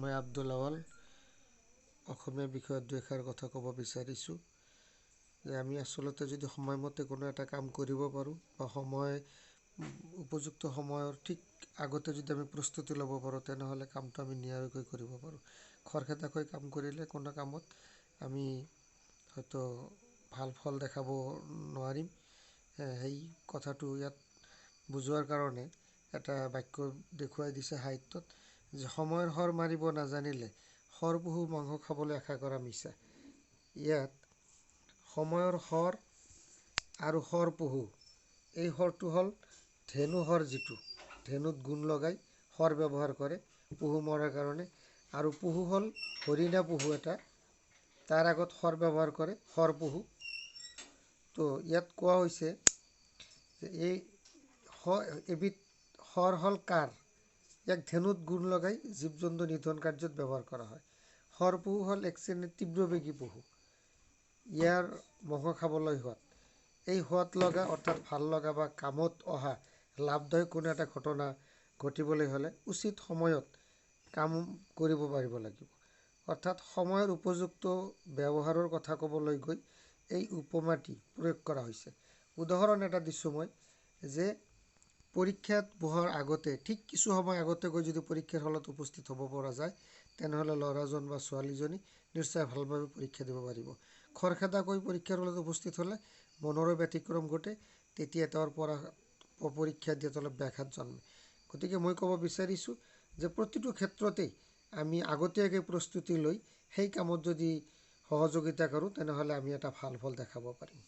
মই আব্দুল আৱাল অসমীয়া বিষয়ত দুআষাৰ কথা ক'ব বিচাৰিছোঁ যে আমি আচলতে যদি সময়মতে কোনো এটা কাম কৰিব পাৰোঁ বা উপযুক্ত সময়ৰ ঠিক আগতে যদি আমি প্ৰস্তুতি ল'ব পাৰোঁ তেনেহ'লে কামটো আমি নিয়াৰিকৈ কৰিব পাৰোঁ। খৰখেদাকৈ কাম কৰিলে কোনো কামত আমি হয়তো ভাল ফল দেখাব নোৱাৰিম। সেই কথাটো ইয়াত বুজোৱাৰ কাৰণে এটা বাক্য দেখুৱাই দিছে সাহিত্যত যে সময়ৰ শৰ মাৰিব নাজানিলে শৰ পহু মাংস খাবলৈ আশা কৰা মিছা। ইয়াত সময়ৰ শৰ আৰু শৰ পহু, এই শৰটো হ'ল ধেনু শৰ, যিটো ধেনুত গুণ লগাই শৰ ব্যৱহাৰ কৰে পহু মৰাৰ কাৰণে, আৰু পহু হ'ল হৰিণা পহু এটা, তাৰ আগত শৰ ব্যৱহাৰ কৰে শৰ পহু। তো ইয়াত কোৱা হৈছে যে এবিধ শৰ হ'ল কাৰ, ইয়াক ধেনুত গুণ লগাই জীৱ জন্তু নিধন কাৰ্যত ব্যৱহাৰ কৰা হয়। শৰ পহু হ'ল এক শ্ৰেণীৰ তীব্ৰবেগী পহু। ইয়াৰ মঙহ খাবলৈ সোৱাদ। এই সোৱাদ লগা অৰ্থাৎ ভাল লগা বা কামত অহা লাভদায়ক কোনো এটা ঘটনা ঘটিবলৈ হ'লে উচিত সময়ত কাম কৰিব পাৰিব লাগিব। অৰ্থাৎ সময়ৰ উপযুক্ত ব্যৱহাৰৰ কথা ক'বলৈ গৈ এই উপমাটি প্ৰয়োগ কৰা হৈছে। উদাহৰণ এটা দিছোঁ মই, যে পৰীক্ষাত বহাৰ আগতে ঠিক কিছু সময় আগতে গৈ যদি পৰীক্ষাৰ হলত উপস্থিত হ'ব পৰা যায় তেনেহ'লে ল'ৰাজন বা ছোৱালীজনী নিশ্চয় ভালভাৱে পৰীক্ষা দিব পাৰিব। খৰখেদাকৈ পৰীক্ষাৰ হলত উপস্থিত হ'লে মনৰো ব্যতিক্ৰম ঘটে, তেতিয়া তেওঁৰ পৰীক্ষা দিয়াত অলপ ব্যাঘাত জন্মে। গতিকে মই ক'ব বিচাৰিছোঁ যে প্ৰতিটো ক্ষেত্ৰতেই আমি আগতীয়াকৈ প্ৰস্তুতি লৈ সেই কামত যদি সহযোগিতা কৰোঁ তেনেহ'লে আমি এটা ভাল ফল দেখাব পাৰিম।